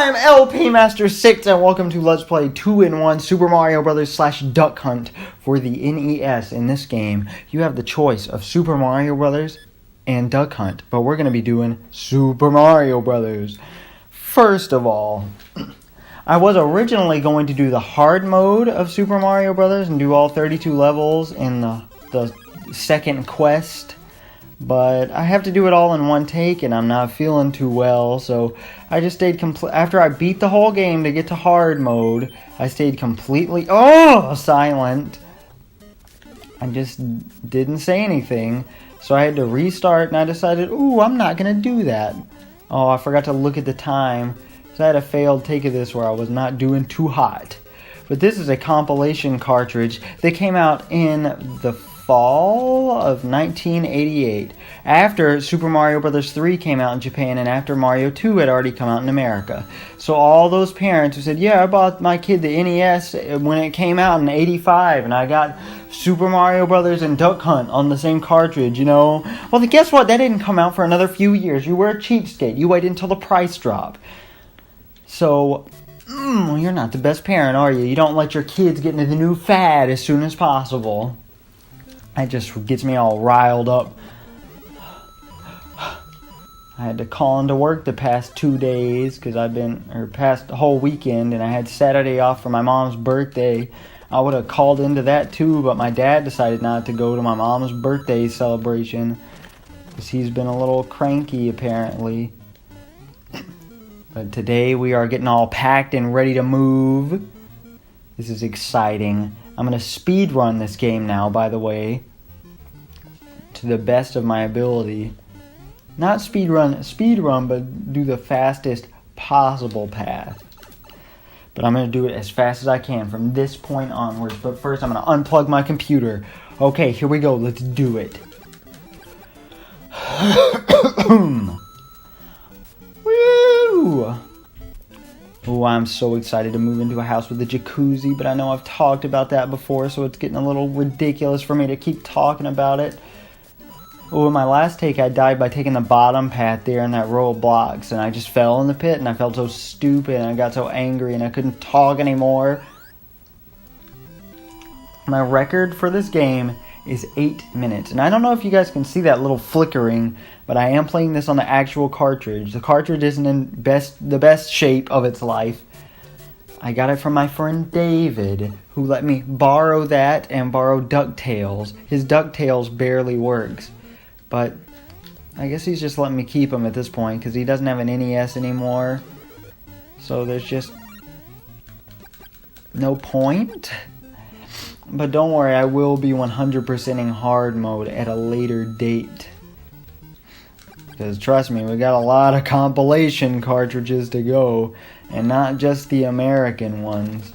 I'm LP Master 6 and welcome to Let's Play 2-in-1 Super Mario Bros. / Duck Hunt for the NES. In this game, you have the choice of Super Mario Bros. And Duck Hunt, but we're going to be doing Super Mario Bros. First of all, I was originally going to do the hard mode of Super Mario Bros. And do all 32 levels in the second quest. But I have to do it all in one take, and I'm not feeling too well, so I just stayed after I beat the whole game to get to hard mode, I stayed completely silent. I just didn't say anything, so I had to restart, and I decided, I'm not gonna do that. Oh, I forgot to look at the time, so I had a failed take of this where I was not doing too hot. But this is a compilation cartridge that came out in the fall of 1988, after Super Mario Bros. 3 came out in Japan and after Mario 2 had already come out in America. So all those parents who said, yeah, I bought my kid the NES when it came out in 85 and I got Super Mario Bros. And Duck Hunt on the same cartridge, Well, guess what? That didn't come out for another few years. You were a cheapskate. You waited until the price dropped. So you're not the best parent, are you? You don't let your kids get into the new fad as soon as possible. That just gets me all riled up. I had to call into work the past 2 days because past the whole weekend, and I had Saturday off for my mom's birthday. I would have called into that too, but my dad decided not to go to my mom's birthday celebration because he's been a little cranky apparently. But today we are getting all packed and ready to move. This is exciting. I'm going to speed run this game now, by the way, to the best of my ability. Not speed run, but do the fastest possible path. But I'm going to do it as fast as I can from this point onwards. But first I'm going to unplug my computer. Okay, here we go. Let's do it. Woo! Oh, I'm so excited to move into a house with a jacuzzi, but I know I've talked about that before, so it's getting a little ridiculous for me to keep talking about it. Oh, in my last take, I died by taking the bottom path there in that row of blocks, and I just fell in the pit, and I felt so stupid, and I got so angry, and I couldn't talk anymore. My record for this game is 8 minutes, and I don't know if you guys can see that little flickering, but I am playing this on the actual cartridge. The cartridge isn't in the best shape of its life. I got it from my friend David, who let me borrow that and borrow DuckTales. His DuckTales barely works, but I guess he's just letting me keep him at this point because he doesn't have an NES anymore. So there's just no point. But don't worry, I will be 100%ing hard mode at a later date. Because trust me, we got a lot of compilation cartridges to go, and not just the American ones.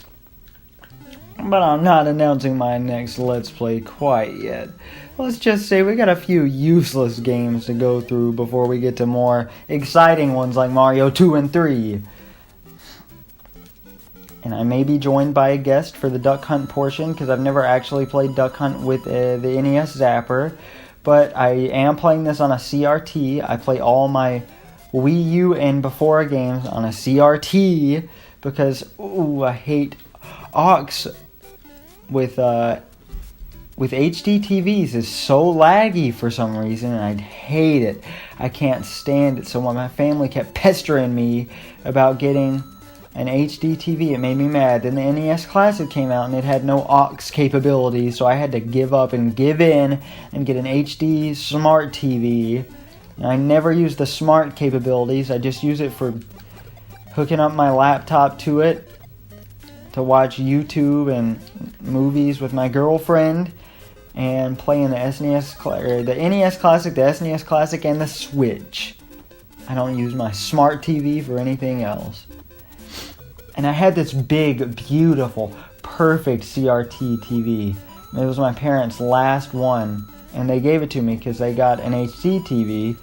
But I'm not announcing my next Let's Play quite yet. Let's just say we got a few useless games to go through before we get to more exciting ones like Mario 2 and 3. And I may be joined by a guest for the Duck Hunt portion, because I've never actually played Duck Hunt with the NES Zapper. But I am playing this on a CRT. I play all my Wii U and before games on a CRT, because, I hate aux with HD TVs is so laggy for some reason, and I hate it. I can't stand it. So when my family kept pestering me about getting an HD TV, it made me mad. Then the NES Classic came out and it had no aux capability, so I had to give up and give in and get an HD smart TV. And I never use the smart capabilities. I just use it for hooking up my laptop to it to watch YouTube and movies with my girlfriend, and playing the NES Classic, the SNES Classic, and the Switch. I don't use my smart TV for anything else. And I had this big, beautiful, perfect CRT TV. It was my parents' last one, and they gave it to me because they got an HD TV.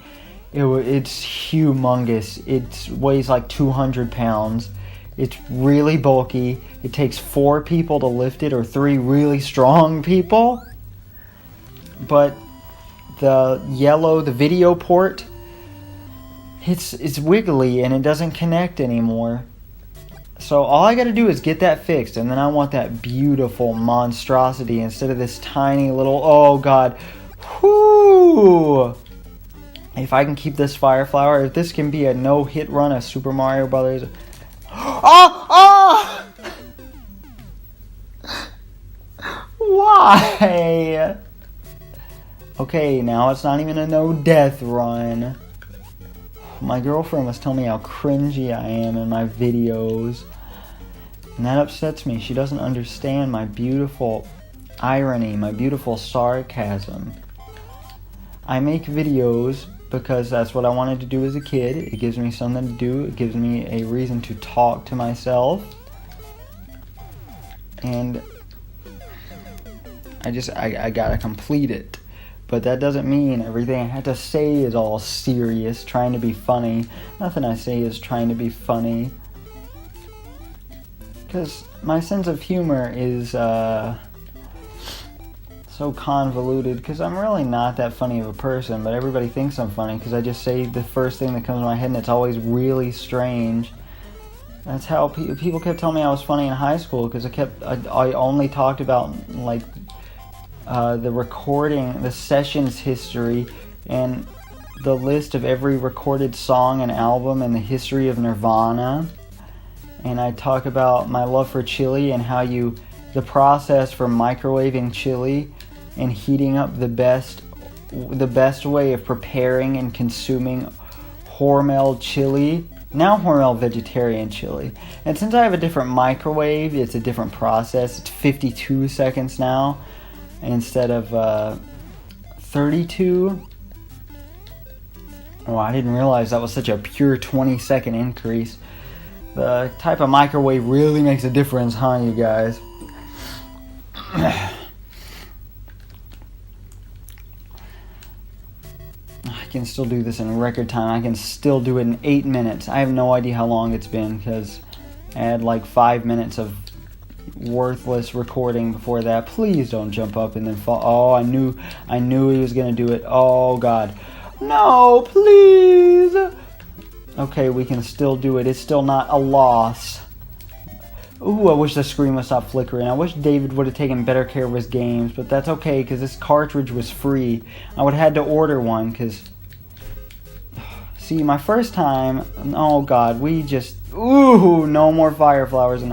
It's humongous. It weighs like 200 pounds. It's really bulky. It takes 4 people to lift it, or 3 really strong people. But the video port, it's wiggly and it doesn't connect anymore. So all I gotta do is get that fixed, and then I want that beautiful monstrosity instead of this tiny little, oh god. Whoo! If I can keep this fire flower, if this can be a no-hit run of Super Mario Brothers. Oh! Why? Okay, now it's not even a no-death run. My girlfriend was telling me how cringy I am in my videos. And that upsets me. She doesn't understand my beautiful irony, my beautiful sarcasm. I make videos because that's what I wanted to do as a kid. It gives me something to do. It gives me a reason to talk to myself. And I gotta complete it. But that doesn't mean everything I have to say is all serious, trying to be funny. Nothing I say is trying to be funny. Because my sense of humor is so convoluted, because I'm really not that funny of a person, but everybody thinks I'm funny because I just say the first thing that comes to my head, and it's always really strange. That's how people kept telling me I was funny in high school, because I only talked about like the recording, the sessions history, and the list of every recorded song and album in the history of Nirvana. And I talk about my love for chili and how the process for microwaving chili and heating up the best way of preparing and consuming Hormel chili, now Hormel vegetarian chili. And since I have a different microwave, it's a different process. It's 52 seconds now instead of 32. Oh, I didn't realize that was such a pure 20-second increase. The type of microwave really makes a difference, huh, you guys? I can still do this in record time. I can still do it in 8 minutes. I have no idea how long it's been, because I had like 5 minutes of worthless recording before that. Please don't jump up and then fall. Oh, I knew he was gonna do it. Oh god, no, please. Okay, we can still do it. It's still not a loss. Ooh, I wish the screen would stop flickering. I wish David would have taken better care of his games, but that's okay, because this cartridge was free. I would have had to order one, because see, my first time, oh god, ooh, no more fire flowers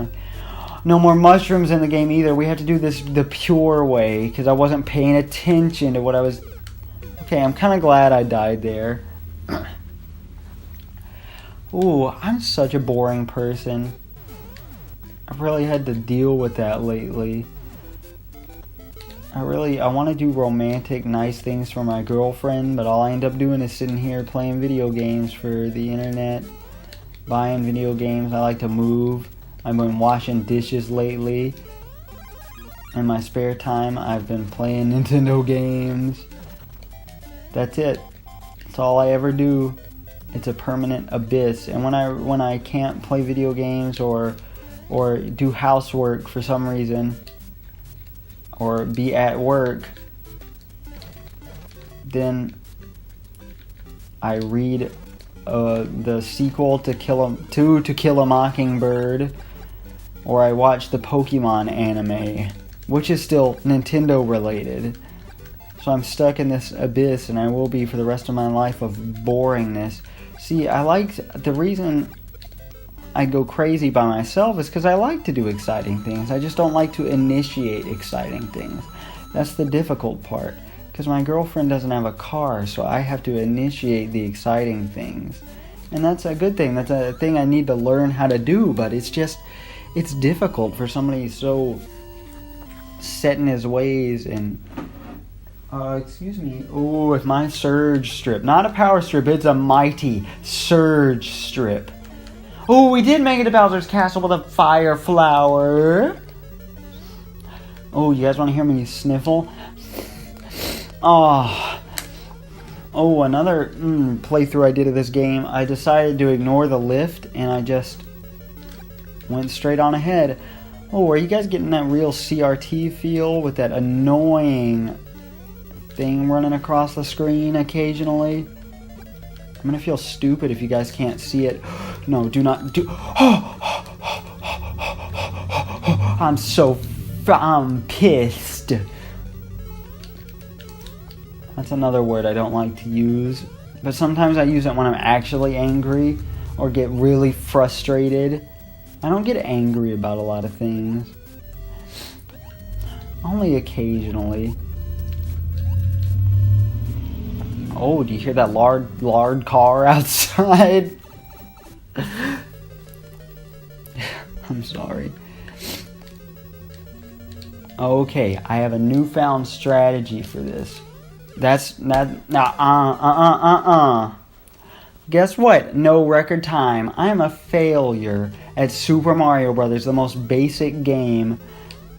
no more mushrooms in the game either. We had to do this the pure way, because I wasn't paying attention to what I was. Okay, I'm kind of glad I died there. Ooh, I'm such a boring person. I've really had to deal with that lately. I want to do romantic, nice things for my girlfriend, but all I end up doing is sitting here playing video games for the internet, buying video games. I like to move. I've been washing dishes lately. In my spare time, I've been playing Nintendo games. That's it. That's all I ever do. It's a permanent abyss. And when I can't play video games or do housework for some reason, or be at work, then I read the sequel to To Kill a Mockingbird, or I watch the Pokemon anime, which is still Nintendo related. So I'm stuck in this abyss, and I will be for the rest of my life of boringness. See, the reason I go crazy by myself is because I like to do exciting things. I just don't like to initiate exciting things. That's the difficult part. Because my girlfriend doesn't have a car, so I have to initiate the exciting things. And that's a good thing. That's a thing I need to learn how to do, but it's difficult for somebody so set in his ways and... excuse me. Oh, with my surge strip. Not a power strip, it's a mighty surge strip. Oh, we did make it to Bowser's Castle with a fire flower. Oh, you guys want to hear me sniffle? Oh, another playthrough I did of this game. I decided to ignore the lift, and I just went straight on ahead. Oh, are you guys getting that real CRT feel with that annoying thing running across the screen occasionally? I'm gonna feel stupid if you guys can't see it. No, do not do. I'm pissed. That's another word I don't like to use. But sometimes I use it when I'm actually angry or get really frustrated. I don't get angry about a lot of things. Only occasionally. Oh, do you hear that lard car outside? I'm sorry. Okay, I have a newfound strategy for this. That's not Guess what? No record time. I am a failure at Super Mario Brothers, the most basic game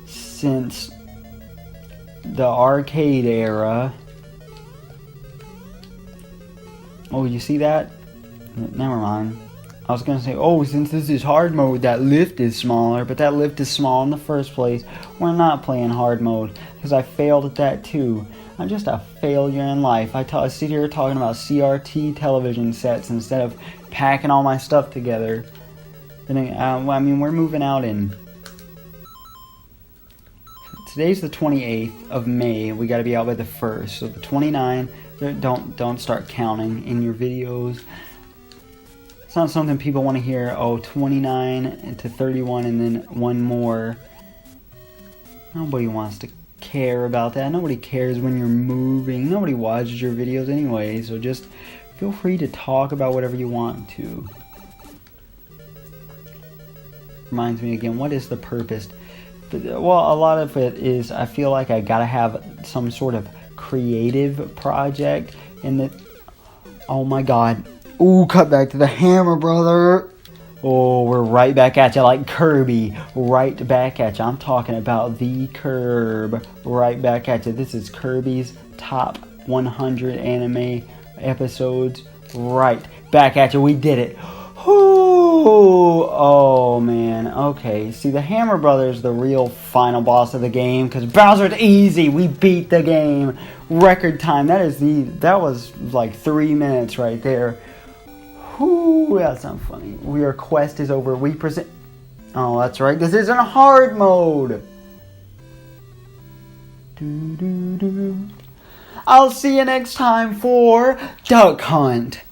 since the arcade era. Oh, you see that? Never mind. I was gonna say, oh, since this is hard mode, that lift is smaller, but that lift is small in the first place. We're not playing hard mode, because I failed at that too. I'm just a failure in life. I sit here talking about CRT television sets instead of packing all my stuff together. And I mean, we're moving out in... Today's the 28th of May. We gotta be out by the 1st. So the 29th, don't start counting in your videos. It's not something people want to hear. Oh, 29 to 31 and then one more. Nobody wants to care about that. Nobody cares when you're moving. Nobody watches your videos anyway. So just feel free to talk about whatever you want to. Reminds me again, what is the purpose? Well, a lot of it is I feel like I gotta have some sort of creative project. And that, oh my god. Ooh, cut back to the hammer, brother. Oh, we're right back at you like Kirby. Right back at you. I'm talking about the curb. Right back at you. This is Kirby's top 100 anime episodes. Right back at you. We did it. Ooh, oh, man. Okay. See, the Hammer Brothers, the real final boss of the game. Because Bowser's easy. We beat the game. Record time. That was like 3 minutes right there. Ooh, that's not funny. Your quest is over. We present... Oh, that's right. This isn't a hard mode. I'll see you next time for Duck Hunt.